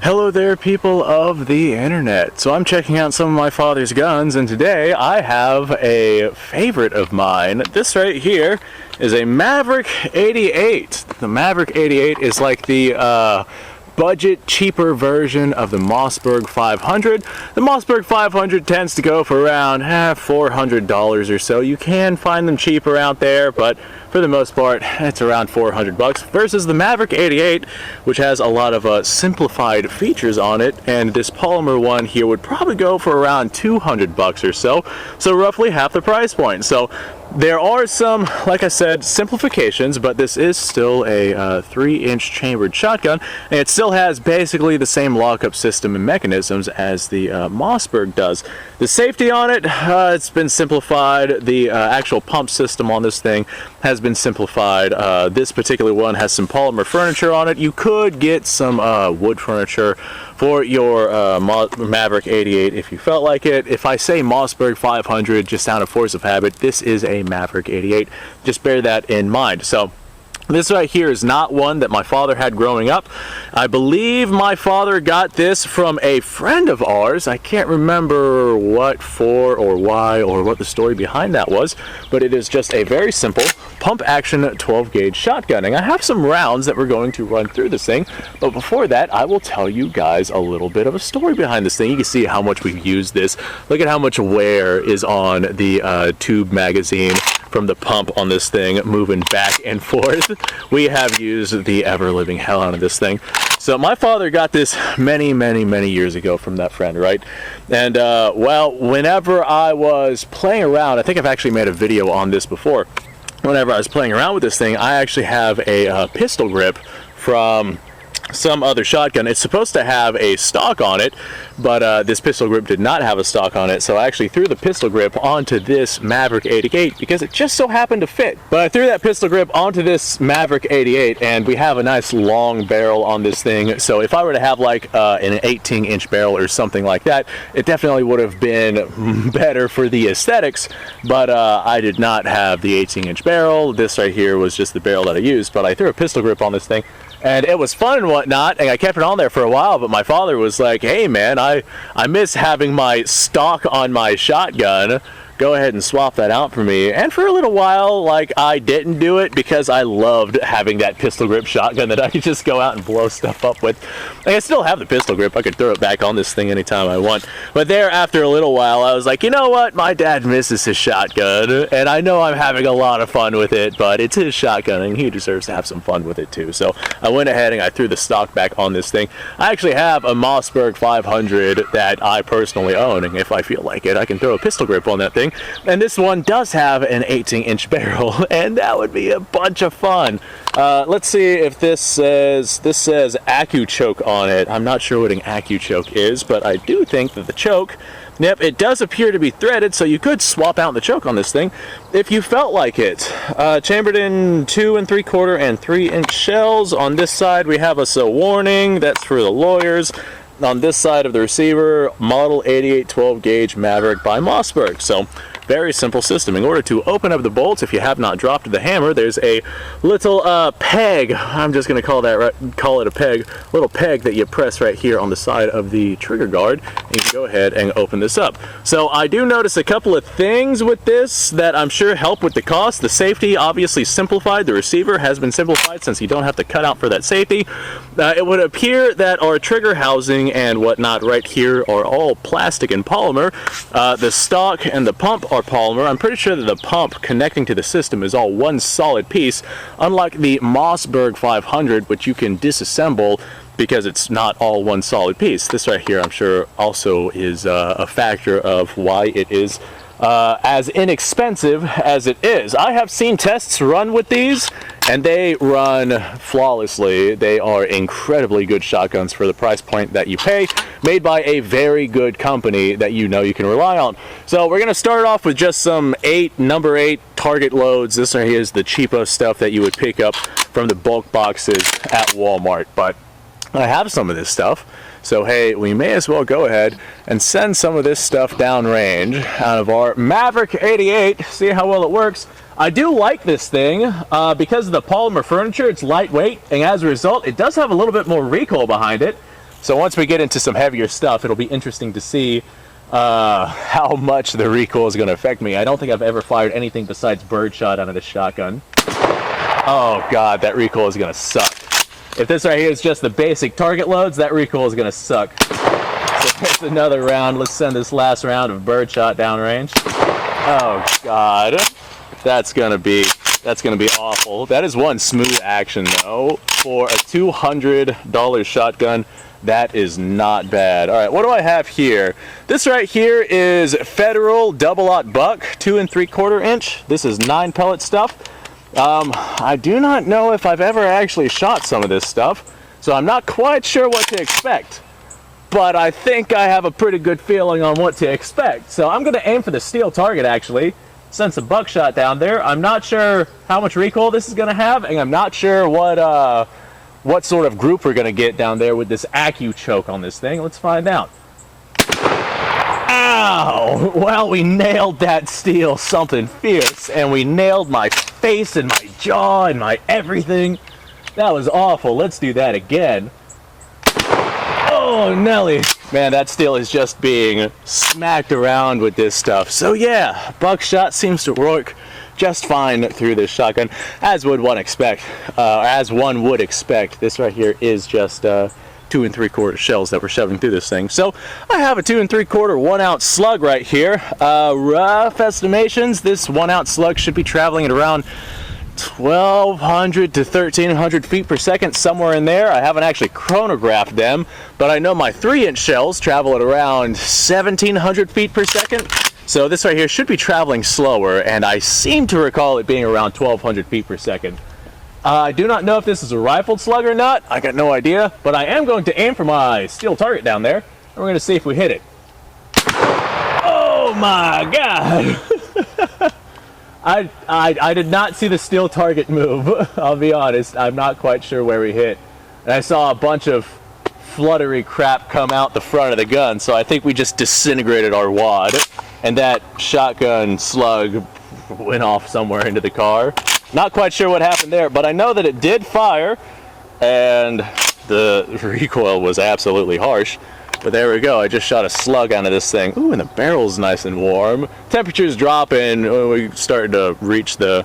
Hello there, people of the internet. So I'm checking out some of my father's guns, and today I have a favorite of mine. This right here is a Maverick 88. The Maverick 88 is like the budget, cheaper version of the Mossberg 500. The Mossberg 500 tends to go for around $400 or so. You can find them cheaper out there, but for the most part, it's around 400 bucks versus the Maverick 88, which has a lot of simplified features on it, and this polymer one here would probably go for around 200 bucks or so, so roughly half the price point. So there are some, like I said, simplifications, but this is still a 3-inch chambered shotgun, and it still has basically the same lockup system and mechanisms as the Mossberg does. The safety on it, it's been simplified. The actual pump system on this thing has been simplified. This particular one has some polymer furniture on it. You could get some wood furniture for your Maverick 88 if you felt like it. If I say Mossberg 500 just out of force of habit, this is a Maverick 88. Just bear that in mind. So this right here is not one that my father had growing up. I believe my father got this from a friend of ours. I can't remember what for or why or what the story behind that was, but it is just a very simple pump action 12 gauge shotgunning. I have some rounds that we're going to run through this thing, but before that I will tell you guys a little bit of a story behind this thing. You can see how much we've used this. Look at how much wear is on the tube magazine from the pump on this thing moving back and forth. We have used the ever-living hell out of this thing. So my father got this many years ago from that friend, right? And well, whenever I was playing around, I think I've actually made a video on this before. Whenever I was playing around with this thing, I actually have a pistol grip from some other shotgun. It's supposed to have a stock on it, but this pistol grip did not have a stock on it, so I actually threw the pistol grip onto this Maverick 88 because it just so happened to fit. But I threw that pistol grip onto this Maverick 88, and we have a nice long barrel on this thing, so if I were to have like an 18-inch barrel or something like that, it definitely would have been better for the aesthetics, but I did not have the 18-inch barrel. This right here was just the barrel that I used, but I threw a pistol grip on this thing, and it was fun and whatnot, and I kept it on there for a while, but my father was like, hey man, I miss having my stock on my shotgun. Go ahead and swap that out for me. And for a little while, like, I didn't do it because I loved having that pistol grip shotgun that I could just go out and blow stuff up with. Like, I still have the pistol grip. I could throw it back on this thing anytime I want. But there, after a little while, I was like, you know what? My dad misses his shotgun, and I know I'm having a lot of fun with it, but it's his shotgun, and he deserves to have some fun with it too. So I went ahead and I threw the stock back on this thing. I actually have a Mossberg 500 that I personally own, and if I feel like it, I can throw a pistol grip on that thing. And this one does have an 18-inch barrel, and that would be a bunch of fun. Let's see if this says Accu choke on it. I'm not sure what an Accu choke is, but I do think that the choke, yep, it does appear to be threaded, so you could swap out the choke on this thing if you felt like it. Chambered in 2 3/4 and 3-inch shells. On this side we have a warning. That's for the lawyers. On this side of the receiver, model 88 12 gauge Maverick by Mossberg. So very simple system. In order to open up the bolts, if you have not dropped the hammer, there's a little peg. I'm just going to call it a peg. Little peg that you press right here on the side of the trigger guard, and you can go ahead and open this up. So I do notice a couple of things with this that I'm sure help with the cost. The safety obviously simplified. The receiver has been simplified since you don't have to cut out for that safety. It would appear that our trigger housing and whatnot right here are all plastic and polymer. The stock and the pump are polymer. I'm pretty sure that the pump connecting to the system is all one solid piece, unlike the Mossberg 500, which you can disassemble because it's not all one solid piece. This right here, I'm sure, also is a factor of why it is as inexpensive as it is. I have seen tests run with these, and they run flawlessly. They are incredibly good shotguns for the price point that you pay, made by a very good company that you know you can rely on. So we're going to start off with just some number 8 target loads. This right here is the cheapest stuff that you would pick up from the bulk boxes at Walmart, but I have some of this stuff. So hey, we may as well go ahead and send some of this stuff downrange out of our Maverick 88, see how well it works. I do like this thing because of the polymer furniture. It's lightweight, and as a result, it does have a little bit more recoil behind it. So once we get into some heavier stuff, it'll be interesting to see how much the recoil is going to affect me. I don't think I've ever fired anything besides birdshot out of this shotgun. Oh god, that recoil is going to suck. If this right here is just the basic target loads, that recoil is going to suck. So here's another round. Let's send this last round of birdshot downrange. Oh god, that's gonna be awful. That is one smooth action though. For a $200 shotgun, that is not bad. All right, what do I have here? This right here is Federal double-aught buck, 2 3/4 inch. This is 9 pellet stuff. I do not know if I've ever actually shot some of this stuff, so I'm not quite sure what to expect. But I think I have a pretty good feeling on what to expect. So I'm going to aim for the steel target, actually. Send some buckshot down there. I'm not sure how much recoil this is going to have, and I'm not sure what sort of group we're going to get down there with this Accu choke on this thing. Let's find out. Ow! Well, we nailed that steel something fierce, and we nailed my face and my jaw and my everything. That was awful. Let's do that again. Oh, Nelly. Man, that steel is just being smacked around with this stuff. So yeah, buckshot seems to work just fine through this shotgun, as would one expect. As one would expect. This right here is just 2 3/4 shells that we're shoving through this thing. So I have a 2 3/4 1 ounce slug right here. Rough estimations, this 1 ounce slug should be traveling at around 1,200 to 1,300 feet per second, somewhere in there. I haven't actually chronographed them, but I know my 3-inch shells travel at around 1,700 feet per second. So this right here should be traveling slower, and I seem to recall it being around 1,200 feet per second. I do not know if this is a rifled slug or not. I got no idea, but I am going to aim for my steel target down there, and we're going to see if we hit it. Oh my god! I did not see the steel target move. I'll be honest, I'm not quite sure where we hit. And I saw a bunch of fluttery crap come out the front of the gun, so I think we just disintegrated our wad. And that shotgun slug went off somewhere into the car. Not quite sure what happened there, but I know that it did fire, and the recoil was absolutely harsh. But there we go, I just shot a slug out of this thing. Ooh, and the barrel's nice and warm. Temperature's dropping, we're starting to reach the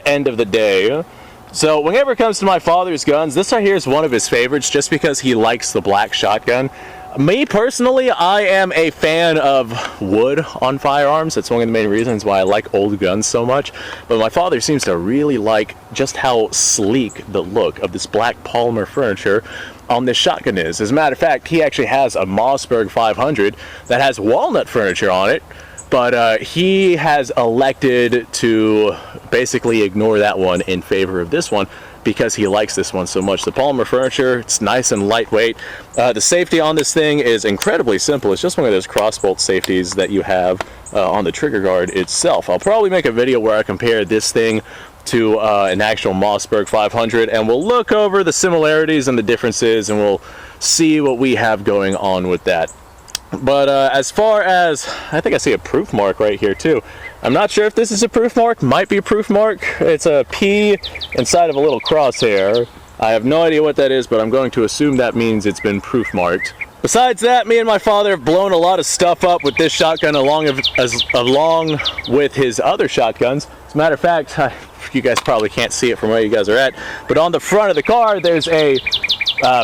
end of the day. So whenever it comes to my father's guns, this right here is one of his favorites just because he likes the black shotgun. Me personally, I am a fan of wood on firearms. That's one of the main reasons why I like old guns so much. But my father seems to really like just how sleek the look of this black polymer furniture on this shotgun is. As a matter of fact, he actually has a Mossberg 500 that has walnut furniture on it, but he has elected to basically ignore that one in favor of this one because he likes this one so much. The polymer furniture, it's nice and lightweight. The safety on this thing is incredibly simple. It's just one of those crossbolt safeties that you have on the trigger guard itself. I'll probably make a video where I compare this thing to an actual Mossberg 500, and we'll look over the similarities and the differences, and we'll see what we have going on with that. But as far as, I think I see a proof mark right here too. I'm not sure if this is a proof mark, might be a proof mark. It's a P inside of a little crosshair. I have no idea what that is, but I'm going to assume that means it's been proof marked. Besides that, me and my father have blown a lot of stuff up with this shotgun along with his other shotguns. As a matter of fact, you guys probably can't see it from where you guys are at, but on the front of the car there's a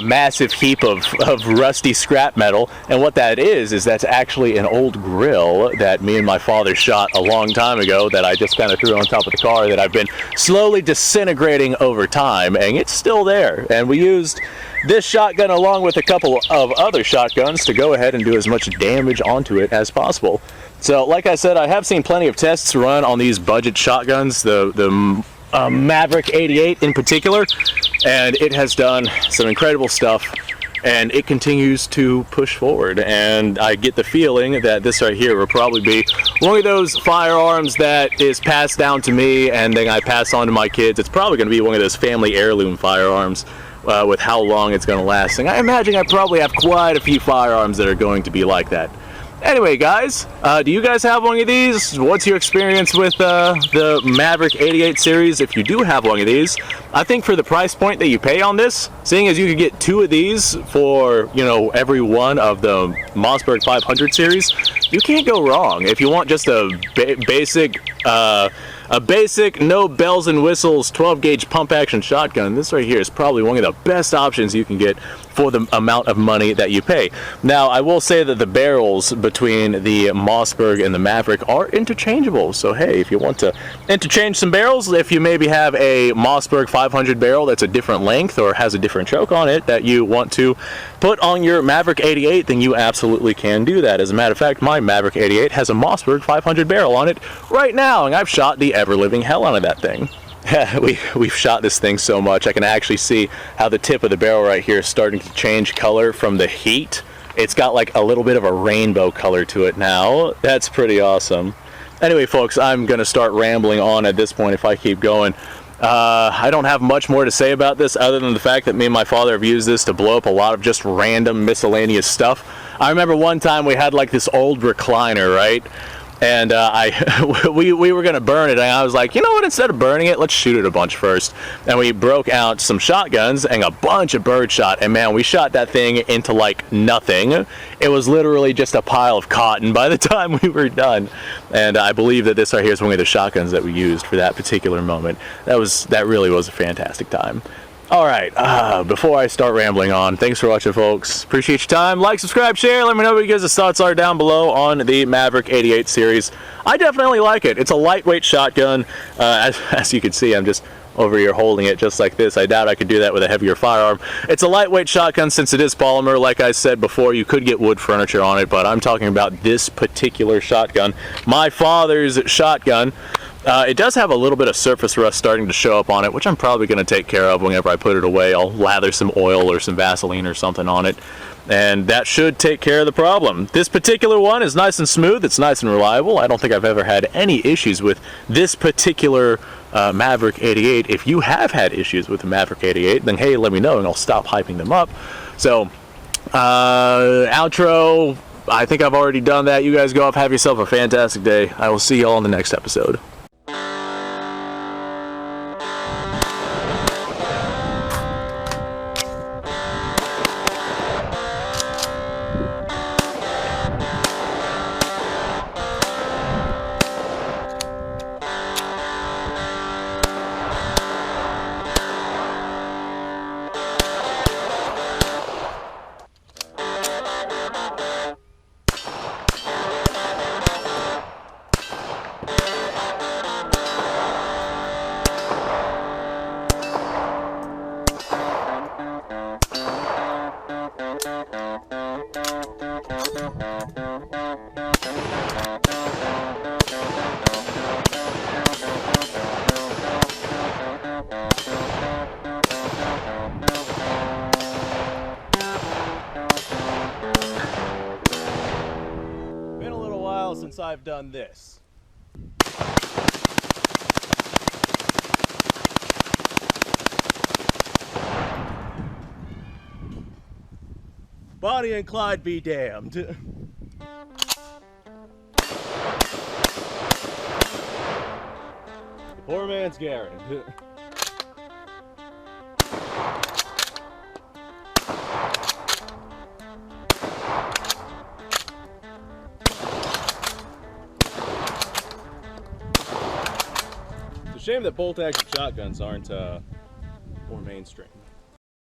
massive heap of rusty scrap metal, and what that is that's actually an old grill that me and my father shot a long time ago that I just kind of threw on top of the car that I've been slowly disintegrating over time, and it's still there. And we used this shotgun along with a couple of other shotguns to go ahead and do as much damage onto it as possible. So like I said, I have seen plenty of tests run on these budget shotguns, the Maverick 88 in particular, and it has done some incredible stuff, and it continues to push forward. And I get the feeling that this right here will probably be one of those firearms that is passed down to me and then I pass on to my kids. It's probably going to be one of those family heirloom firearms with how long it's going to last. And I imagine I probably have quite a few firearms that are going to be like that. Anyway, guys, do you guys have one of these? What's your experience with the Maverick 88 series? If you do have one of these, I think for the price point that you pay on this, seeing as you could get 2 of these for, you know, every one of the Mossberg 500 series, you can't go wrong. If you want just a basic, no bells and whistles 12 gauge pump action shotgun, this right here is probably one of the best options you can get for the amount of money that you pay. Now, I will say that the barrels between the Mossberg and the Maverick are interchangeable. So hey, if you want to interchange some barrels, if you maybe have a Mossberg 500 barrel that's a different length or has a different choke on it that you want to put on your Maverick 88, then you absolutely can do that. As a matter of fact, my Maverick 88 has a Mossberg 500 barrel on it right now, and I've shot the ever-living hell out of that thing. We've shot this thing so much, I can actually see how the tip of the barrel right here is starting to change color from the heat. It's got like a little bit of a rainbow color to it now. That's pretty awesome. Anyway, folks, I'm going to start rambling on at this point if I keep going. I don't have much more to say about this other than the fact that me and my father have used this to blow up a lot of just random miscellaneous stuff. I remember one time we had like this old recliner, right? And we were gonna burn it, and I was like, you know what, instead of burning it, let's shoot it a bunch first. And we broke out some shotguns and a bunch of birdshot, and man, we shot that thing into like nothing. It was literally just a pile of cotton by the time we were done. And I believe that this right here is one of the shotguns that we used for that particular moment. That really was a fantastic time. Alright, before I start rambling on, thanks for watching, folks. Appreciate your time. Like, subscribe, share. Let me know what you guys' thoughts are down below on the Maverick 88 series. I definitely like it. It's a lightweight shotgun. As you can see, I'm just over here holding it just like this. I doubt I could do that with a heavier firearm. It's a lightweight shotgun since it is polymer. Like I said before, you could get wood furniture on it, but I'm talking about this particular shotgun. My father's shotgun. It does have a little bit of surface rust starting to show up on it, which I'm probably going to take care of whenever I put it away. I'll lather some oil or some Vaseline or something on it, and that should take care of the problem. This particular one is nice and smooth. It's nice and reliable. I don't think I've ever had any issues with this particular Maverick 88. If you have had issues with the Maverick 88, then hey, let me know and I'll stop hyping them up. So, outro. I think I've already done that. You guys go off, have yourself a fantastic day. I will see y'all in the next episode. Since I've done this. Bonnie and Clyde be damned. The poor man's Garrett. Shame that bolt action shotguns aren't more mainstream.